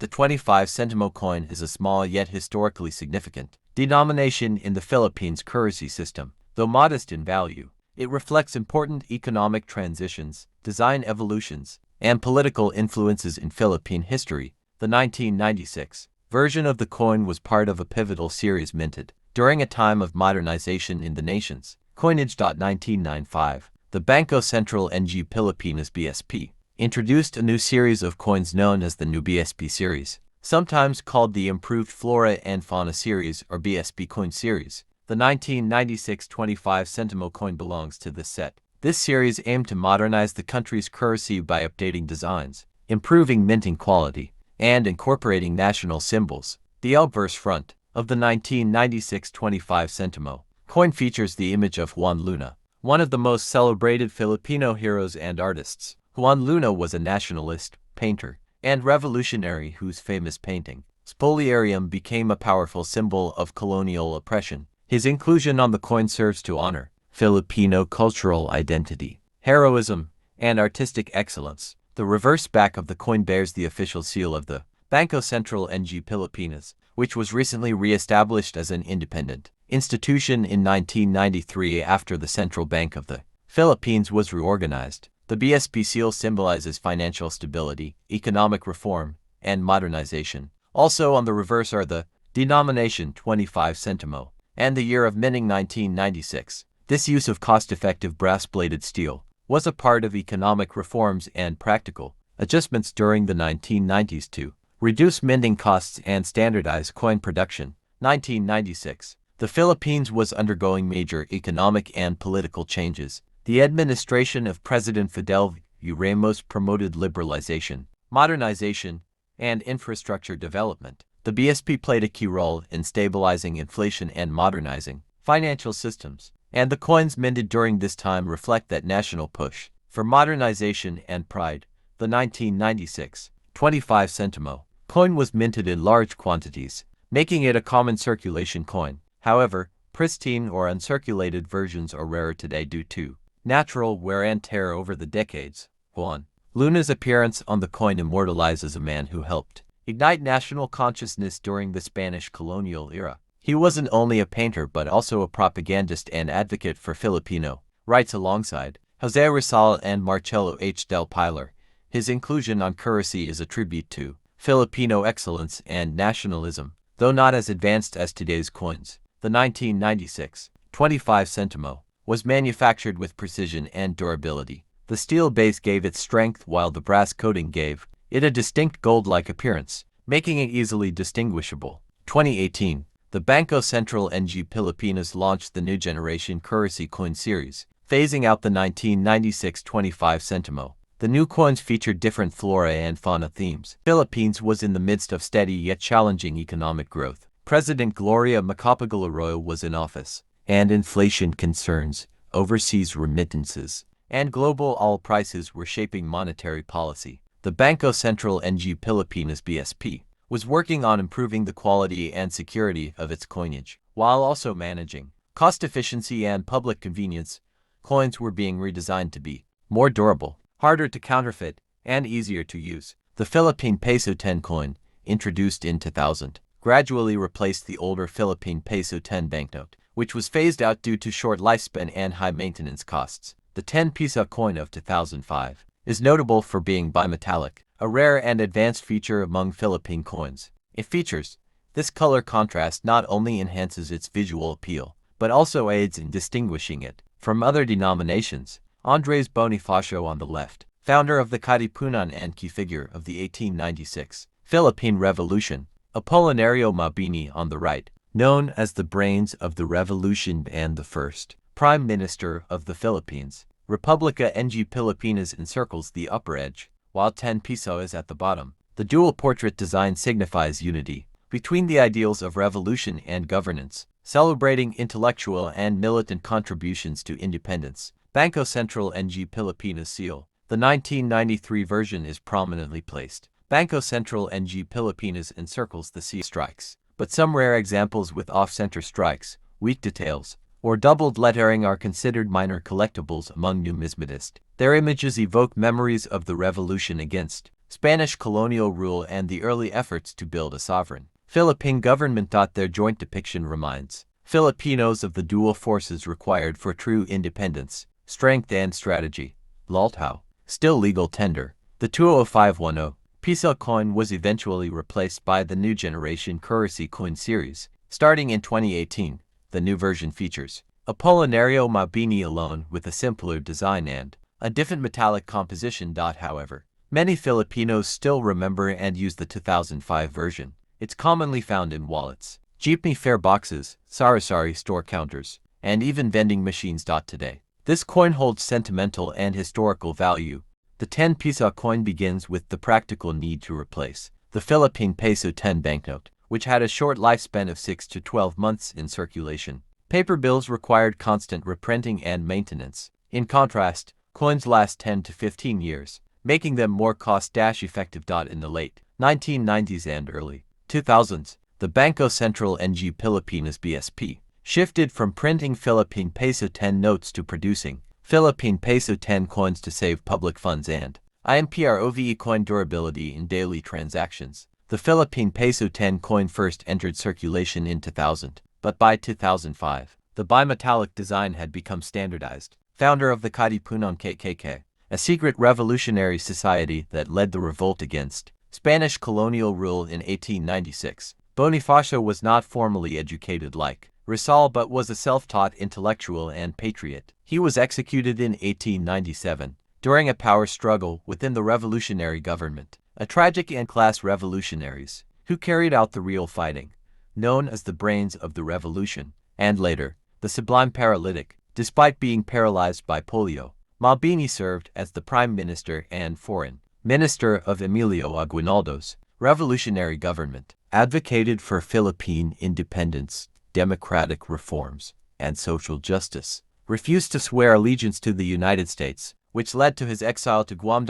The 25 Sentimo coin is a small yet historically significant denomination in the Philippines currency system. Though modest in value, it reflects important economic transitions, design evolutions, and political influences in Philippine history. The 1996 version of the coin was part of a pivotal series minted during a time of modernization in the nation's coinage. 1995, the Bangko Sentral ng Pilipinas (BSP) introduced a new series of coins known as the new BSP series, sometimes called the Improved Flora and Fauna series or BSP coin series. The 1996 25 Sentimo coin belongs to this set. This series aimed to modernize the country's currency by updating designs, improving minting quality, and incorporating national symbols. The obverse front of the 1996 25 Sentimo coin features the image of Juan Luna, one of the most celebrated Filipino heroes and artists. Juan Luna was a nationalist, painter, and revolutionary whose famous painting, Spoliarium, became a powerful symbol of colonial oppression. His inclusion on the coin serves to honor Filipino cultural identity, heroism, and artistic excellence. The reverse back of the coin bears the official seal of the Bangko Sentral ng Pilipinas, which was recently re-established as an independent institution in 1993 after the Central Bank of the Philippines was reorganized. The BSP seal symbolizes financial stability, economic reform, and modernization. Also on the reverse are the denomination 25 Sentimo and the year of minting 1996. This use of cost-effective brass-bladed steel was a part of economic reforms and practical adjustments during the 1990s to reduce minting costs and standardize coin production. 1996. The Philippines was undergoing major economic and political changes. The administration of President Fidel V. Ramos promoted liberalization, modernization, and infrastructure development. The BSP played a key role in stabilizing inflation and modernizing financial systems, and the coins minted during this time reflect that national push for modernization and pride. The 1996 25 Sentimo coin was minted in large quantities, making it a common circulation coin. However, pristine or uncirculated versions are rarer today due to natural wear and tear over the decades. Juan Luna's appearance on the coin immortalizes a man who helped ignite national consciousness during the Spanish colonial era. He wasn't only a painter but also a propagandist and advocate for Filipino rights alongside Jose Rizal and Marcelo H. del Pilar. His inclusion on currency is a tribute to Filipino excellence and nationalism, though not as advanced as today's coins. The 1996 25 Sentimo was manufactured with precision and durability. The steel base gave it strength while the brass coating gave it a distinct gold-like appearance, making it easily distinguishable. 2018, the Bangko Sentral ng Pilipinas launched the new generation currency coin series, phasing out the 1996 25 Sentimo. The new coins featured different flora and fauna themes. Philippines was in the midst of steady yet challenging economic growth. President Gloria Macapagal Arroyo was in office, and inflation concerns, overseas remittances, and global oil prices were shaping monetary policy. The Bangko Sentral ng Pilipinas (BSP) was working on improving the quality and security of its coinage, while also managing cost efficiency and public convenience. Coins were being redesigned to be more durable, harder to counterfeit, and easier to use. The Philippine Peso 10 coin, introduced in 2000, gradually replaced the older Philippine Peso 10 banknote, which was phased out due to short lifespan and high maintenance costs. The 10 Piso coin of 2005 is notable for being bimetallic, a rare and advanced feature among Philippine coins. It features this color contrast not only enhances its visual appeal, but also aids in distinguishing it from other denominations. Andres Bonifacio on the left, founder of the Katipunan and key figure of the 1896 Philippine Revolution. Apolinario Mabini on the right, known as the brains of the revolution and the first Prime Minister of the Philippines. Republica ng Pilipinas encircles the upper edge, while 10 Piso is at the bottom. The dual portrait design signifies unity between the ideals of revolution and governance, celebrating intellectual and militant contributions to independence. Bangko Sentral ng Pilipinas seal. The 1993 version is prominently placed. Bangko Sentral ng Pilipinas encircles the C strikes, but some rare examples with off-center strikes, weak details, or doubled lettering are considered minor collectibles among numismatists. Their images evoke memories of the revolution against Spanish colonial rule and the early efforts to build a sovereign Philippine government. Their joint depiction reminds Filipinos of the dual forces required for true independence, strength and strategy. Laltao, still legal tender. The 20510 Piso coin was eventually replaced by the new generation currency coin series. Starting in 2018, the new version features Apolinario Mabini alone with a simpler design and a different metallic composition. However, many Filipinos still remember and use the 2005 version. It's commonly found in wallets, jeepney fare boxes, sari-sari store counters, and even vending machines. Today, this coin holds sentimental and historical value. The 10 Piso coin begins with the practical need to replace the Philippine Peso 10 banknote, which had a short lifespan of 6 to 12 months in circulation. Paper bills required constant reprinting and maintenance. In contrast, coins last 10 to 15 years, making them more cost-effective. In the late 1990s and early 2000s, the Bangko Sentral ng Pilipinas (BSP) shifted from printing Philippine Peso 10 notes to producing Philippine Peso 10 coins to save public funds and improve coin durability in daily transactions. The Philippine Peso 10 coin first entered circulation in 2000, but by 2005, the bimetallic design had become standardized. Founder of the Katipunan KKK, a secret revolutionary society that led the revolt against Spanish colonial rule in 1896, Bonifacio was not formally educated like Rizal but was a self-taught intellectual and patriot. He was executed in 1897 during a power struggle within the revolutionary government. A tragic and class revolutionaries who carried out the real fighting, known as the brains of the revolution, and later, the sublime paralytic. Despite being paralyzed by polio, Mabini served as the prime minister and foreign minister of Emilio Aguinaldo's revolutionary government, advocated for Philippine independence, democratic reforms, and social justice, refused to swear allegiance to the United States, which led to his exile to Guam.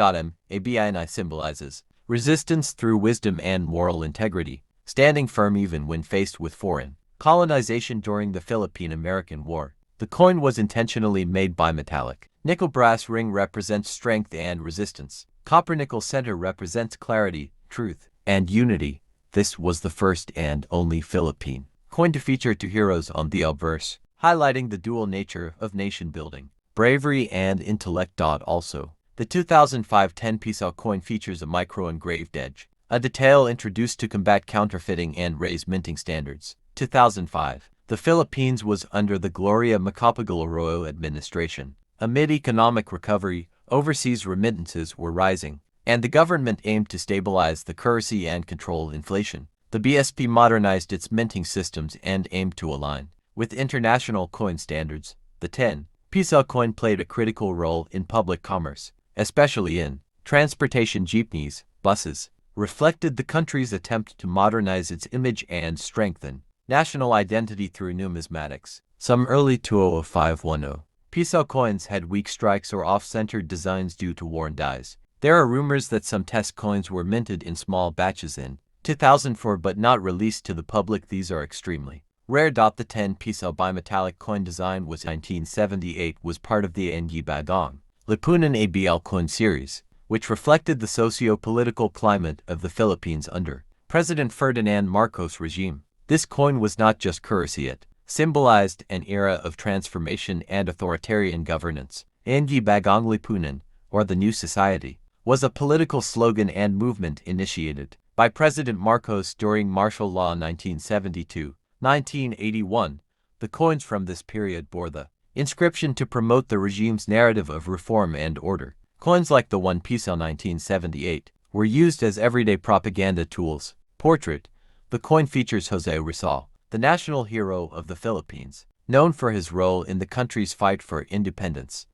Abini symbolizes resistance through wisdom and moral integrity, standing firm even when faced with foreign colonization during the Philippine-American War. The coin was intentionally made bimetallic. Nickel brass ring represents strength and resistance. Copper nickel center represents clarity, truth, and unity. This was the first and only Philippine coin to feature two heroes on the obverse, highlighting the dual nature of nation building, bravery and intellect. Also, the 2005 10 Piso coin features a micro-engraved edge, a detail introduced to combat counterfeiting and raise minting standards. 2005. The Philippines was under the Gloria Macapagal Arroyo administration. Amid economic recovery, overseas remittances were rising, and the government aimed to stabilize the currency and control inflation. The BSP modernized its minting systems and aimed to align with international coin standards. The 10 Piso coin played a critical role in public commerce, especially in transportation. Jeepneys, buses, reflected the country's attempt to modernize its image and strengthen national identity through numismatics. Some early 20510 Piso coins had weak strikes or off-centered designs due to worn dies. There are rumors that some test coins were minted in small batches in 2004 but not released to the public. These are extremely rare. The 10 Piso bimetallic coin design was 1978 was part of the Ng Bagong Lipunan ABL coin series, which reflected the socio-political climate of the Philippines under President Ferdinand Marcos' regime. This coin was not just currency, it symbolized an era of transformation and authoritarian governance. Ng Bagong Lipunan, or the New Society, was a political slogan and movement initiated by President Marcos during martial law 1972-1981. The coins from this period bore the inscription to promote the regime's narrative of reform and order. Coins like the 1 Piso 1978 were used as everyday propaganda tools. Portrait. The coin features Jose Rizal, the national hero of the Philippines, known for his role in the country's fight for independence,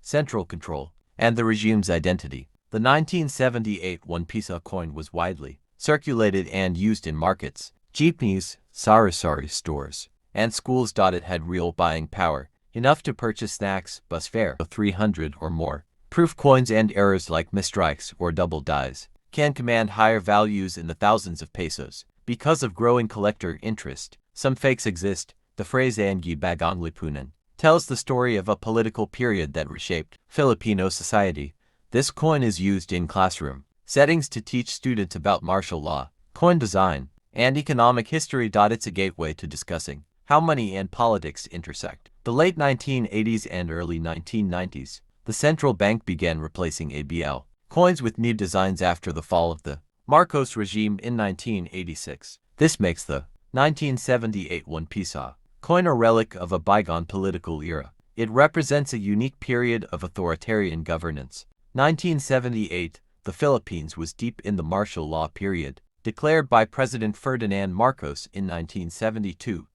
central control, and the regime's identity. The 1978 1 Piso coin was widely circulated and used in markets, jeepneys, sari-sari stores, and schools. It had real buying power, enough to purchase snacks, bus fare, 300 or more. Proof coins and errors like misstrikes or double dies can command higher values in the thousands of pesos. Because of growing collector interest, some fakes exist. The phrase Ng Bagong Lipunan tells the story of a political period that reshaped Filipino society. This coin is used in classroom settings to teach students about martial law, coin design, and economic history. It's a gateway to discussing how money and politics intersect. The late 1980s and early 1990s, the central bank began replacing ABL coins with new designs after the fall of the Marcos regime in 1986. This makes the 1978 1 Piso coin a relic of a bygone political era. It represents a unique period of authoritarian governance. 1978, the Philippines was deep in the martial law period, declared by President Ferdinand Marcos in 1972.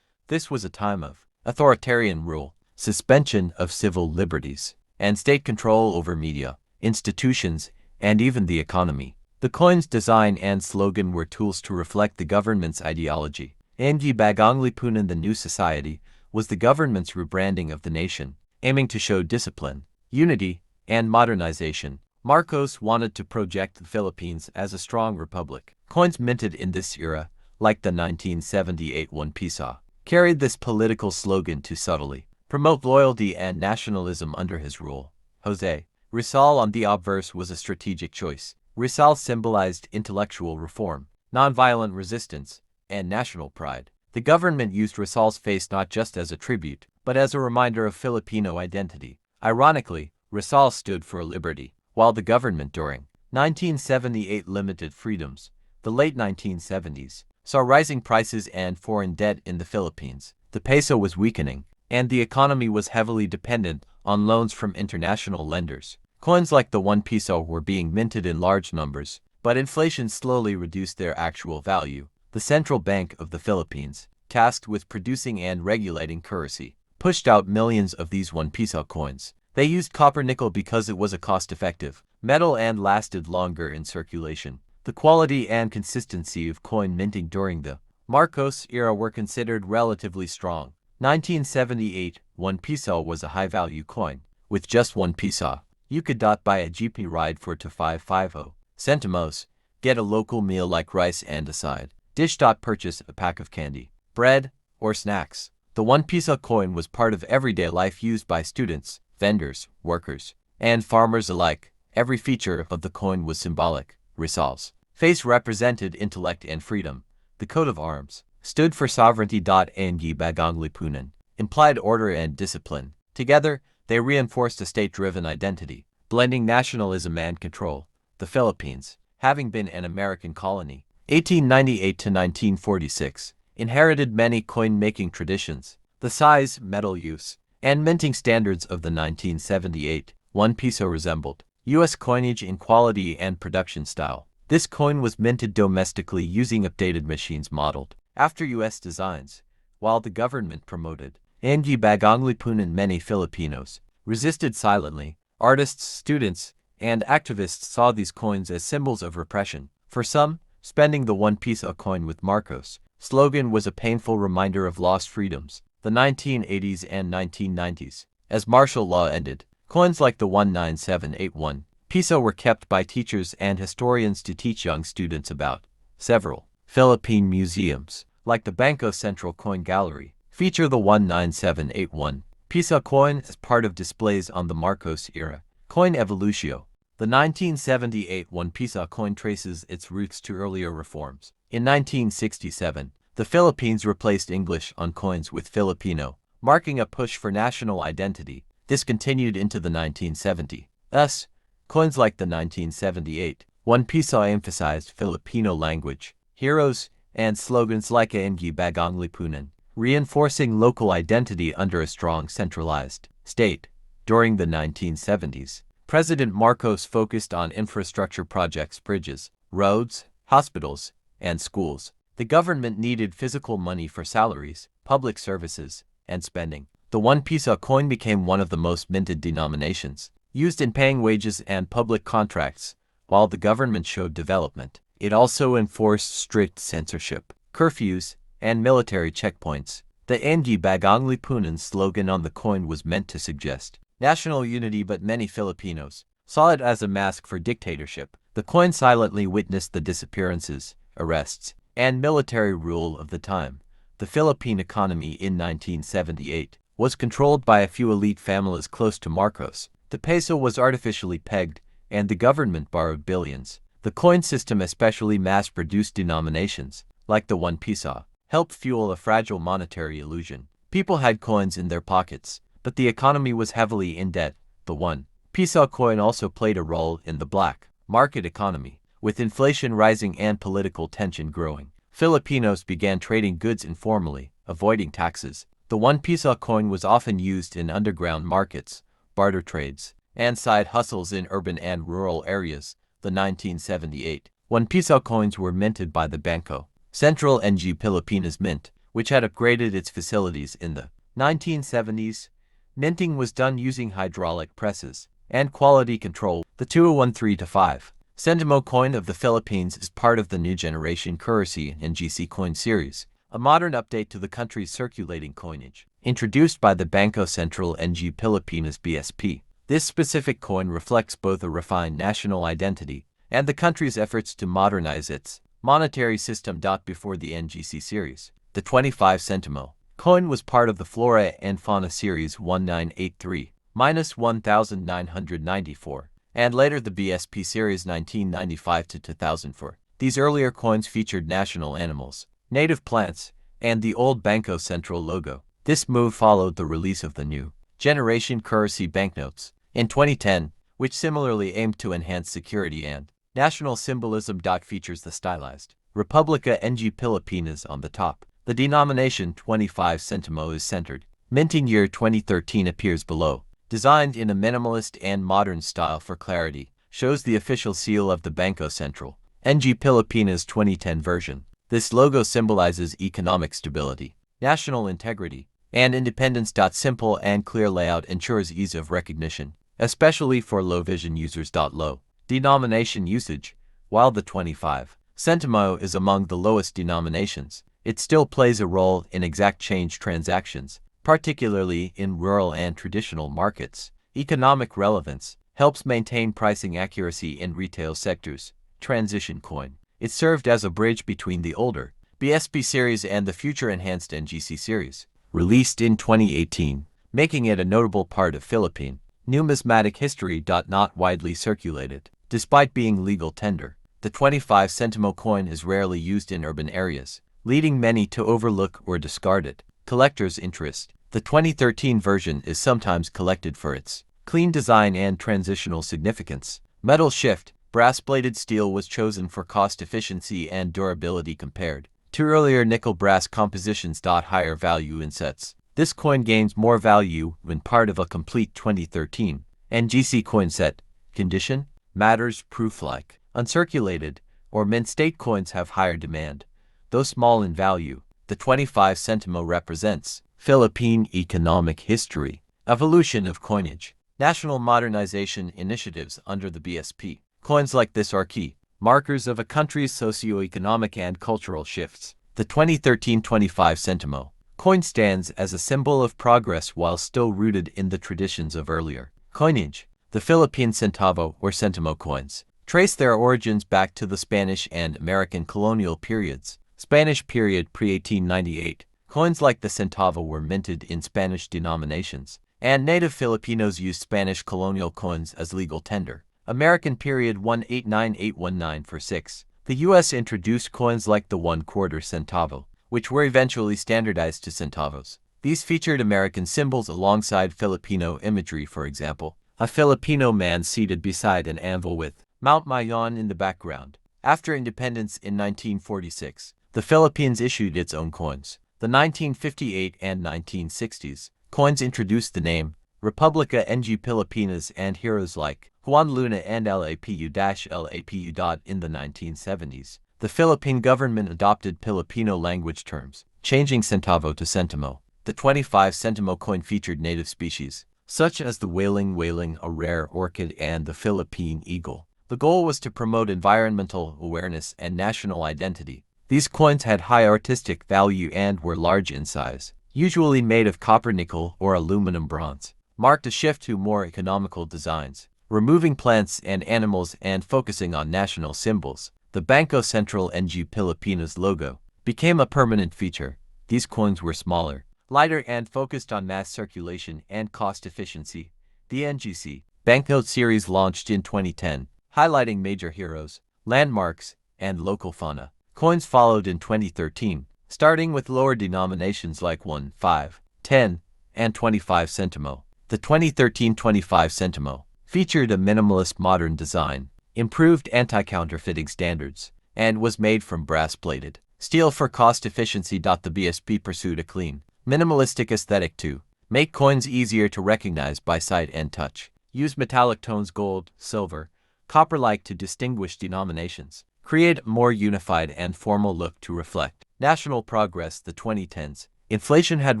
This was a time of authoritarian rule, suspension of civil liberties, and state control over media, institutions, and even the economy. The coin's design and slogan were tools to reflect the government's ideology. Ang Bagong Lipunan, the New Society, was the government's rebranding of the nation, aiming to show discipline, unity, and modernization. Marcos wanted to project the Philippines as a strong republic. Coins minted in this era, like the 1978 1 Piso, carried this political slogan to subtly promote loyalty and nationalism under his rule. Jose Rizal on the obverse was a strategic choice. Rizal symbolized intellectual reform, nonviolent resistance, and national pride. The government used Rizal's face not just as a tribute, but as a reminder of Filipino identity. Ironically, Rizal stood for liberty, while the government during 1978 limited freedoms. The late 1970s saw rising prices and foreign debt in the Philippines. The peso was weakening, and the economy was heavily dependent on loans from international lenders. Coins like the 1 Piso were being minted in large numbers, but inflation slowly reduced their actual value. The Central Bank of the Philippines, tasked with producing and regulating currency, pushed out millions of these 1 Piso coins. They used copper-nickel because it was a cost-effective metal and lasted longer in circulation. The quality and consistency of coin minting during the Marcos era were considered relatively strong. 1978, 1 Piso was a high-value coin. With just 1 Piso, you could buy a GP ride for 550 centimos, get a local meal like rice and a side dish. Purchase a pack of candy, bread, or snacks. The 1 Piso coin was part of everyday life used by students, vendors, workers, and farmers alike. Every feature of the coin was symbolic. Rizal's face represented intellect and freedom. The coat of arms stood for sovereignty. Ang Bagong Lipunan implied order and discipline. Together, they reinforced a state-driven identity, blending nationalism and control. The Philippines, having been an American colony, 1898 to 1946, inherited many coin-making traditions. The size, metal use, and minting standards of the 1978 1 Piso resembled U.S. coinage in quality and production style. This coin was minted domestically using updated machines modeled after U.S. designs, while the government promoted Ang Bagong Lipunan. Many Filipinos resisted silently. Artists, students, and activists saw these coins as symbols of repression. For some, spending the 1 Piso coin with Marcos' slogan was a painful reminder of lost freedoms. The 1980s and 1990s, as martial law ended, coins like the 19781 Piso were kept by teachers and historians to teach young students about. Several Philippine museums, like the Bangko Central Coin Gallery, feature the 19781 Piso coin as part of displays on the Marcos era. Coin evolution. The 1978 1 Piso coin traces its roots to earlier reforms. In 1967, the Philippines replaced English on coins with Filipino, marking a push for national identity. This continued into the 1970s. Thus, coins like the 1978 1 Piso emphasized Filipino language, heroes, and slogans like Ang Bagong Lipunan, reinforcing local identity under a strong centralized state. During the 1970s, President Marcos focused on infrastructure projects, bridges, roads, hospitals, and schools. The government needed physical money for salaries, public services, and spending. The 1 Piso coin became one of the most minted denominations, used in paying wages and public contracts. While the government showed development, it also enforced strict censorship, curfews, and military checkpoints. The Ang Bagong Lipunan slogan on the coin was meant to suggest national unity, but many Filipinos saw it as a mask for dictatorship. The coin silently witnessed the disappearances, arrests, and military rule of the time. The Philippine economy in 1978 was controlled by a few elite families close to Marcos. The peso was artificially pegged, and the government borrowed billions. The coin system, especially mass-produced denominations, like the 1 Piso, helped fuel a fragile monetary illusion. People had coins in their pockets, but the economy was heavily in debt. The 1 Piso coin also played a role in the black market economy. With inflation rising and political tension growing, Filipinos began trading goods informally, avoiding taxes. The 1 Piso coin was often used in underground markets, barter trades, and side hustles in urban and rural areas. The 1978 1 Piso coins were minted by the Banco Central ng Pilipinas Mint, which had upgraded its facilities in the 1970s. Minting was done using hydraulic presses and quality control. The 2013-5 Sentimo coin of the Philippines is part of the new generation currency NGC coin series, a modern update to the country's circulating coinage, introduced by the Banco Central ng Pilipinas BSP. This specific coin reflects both a refined national identity and the country's efforts to modernize its monetary system. Before the NGC series, the 25 Sentimo coin was part of the Flora and Fauna series 1983-1994, and later the BSP series 1995-2004. These earlier coins featured national animals, native plants, and the old Banco Central logo. This move followed the release of the new generation currency banknotes in 2010, which similarly aimed to enhance security and national symbolism. Features the stylized Republica ng Pilipinas on the top. The denomination 25 Sentimo is centered. Minting year 2013 appears below. Designed in a minimalist and modern style for clarity, shows the official seal of the Banco Central ng Pilipinas 2010 version. This logo symbolizes economic stability, national integrity, and independence. Simple and clear layout ensures ease of recognition, especially for low-vision users. Low denomination usage. While the 25 Sentimo is among the lowest denominations, it still plays a role in exact change transactions, particularly in rural and traditional markets. Economic relevance helps maintain pricing accuracy in retail sectors. Transition coin. It served as a bridge between the older BSP series and the future enhanced NGC series, released in 2018, making it a notable part of Philippine numismatic history. Not widely circulated. Despite being legal tender, the 25 Sentimo coin is rarely used in urban areas, leading many to overlook or discard it. Collector's interest. The 2013 version is sometimes collected for its clean design and transitional significance. Metal shift. Brass-bladed steel was chosen for cost efficiency and durability compared to earlier nickel-brass compositions. Higher value in sets. This coin gains more value when part of a complete 2013 NGC coin set. Condition matters. Proof like uncirculated or mint state coins have higher demand, though small in value. The 25 Sentimo represents Philippine economic history, evolution of coinage, national modernization initiatives under the BSP. Coins like this are key markers of a country's socio-economic and cultural shifts. The 2013 25 Sentimo coin stands as a symbol of progress while still rooted in the traditions of earlier coinage. The Philippine centavo or Sentimo coins trace their origins back to the Spanish and American colonial periods. Spanish period pre-1898. Coins like the centavo were minted in Spanish denominations, and native Filipinos used Spanish colonial coins as legal tender. American period 1898-1946. The U.S. introduced coins like the 1/4 centavo, which were eventually standardized to centavos. These featured American symbols alongside Filipino imagery. For example, a Filipino man seated beside an anvil with Mount Mayon in the background. After independence in 1946, the Philippines issued its own coins. The 1958 and 1960s coins introduced the name Republica ng Pilipinas and heroes like Juan Luna and LAPU-LAPU. In the 1970s, the Philippine government adopted Filipino language terms, changing centavo to Sentimo. The 25 Sentimo coin featured native species, such as the wailing, a rare orchid, and the Philippine eagle. The goal was to promote environmental awareness and national identity. These coins had high artistic value and were large in size, usually made of copper, nickel, or aluminum bronze. Marked a shift to more economical designs, removing plants and animals and focusing on national symbols. The Banco Central ng Pilipinas logo became a permanent feature. These coins were smaller, lighter, and focused on mass circulation and cost efficiency. The NGC banknote series launched in 2010, highlighting major heroes landmarks, and local fauna. Coins followed in 2013, starting with lower denominations like 1, 5, 10, and 25 Sentimo. The 2013 25 Sentimo featured a minimalist modern design, improved anti-counterfeiting standards, and was made from brass-plated steel for cost efficiency. The BSP pursued a clean, minimalistic aesthetic to make coins easier to recognize by sight and touch. Use metallic tones gold, silver, copper-like to distinguish denominations. Create a more unified and formal look to reflect national progress. The 2010s. Inflation had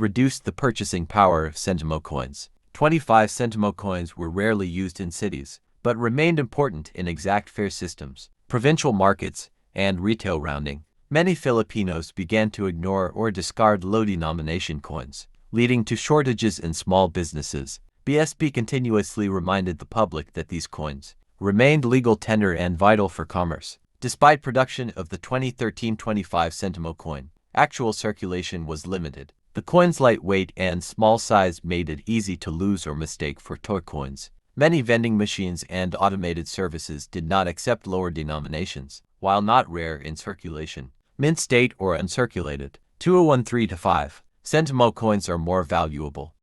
reduced the purchasing power of Sentimo coins. 25 Sentimo coins were rarely used in cities, but remained important in exact fare systems, provincial markets, and retail rounding. Many Filipinos began to ignore or discard low-denomination coins, leading to shortages in small businesses. BSP continuously reminded the public that these coins remained legal tender and vital for commerce. Despite production of the 2013 25 Sentimo coin, actual circulation was limited. The coin's lightweight and small size made it easy to lose or mistake for toy coins. Many vending machines and automated services did not accept lower denominations, while not rare in circulation. Mint state or uncirculated. 2013-5 Sentimo coins are more valuable.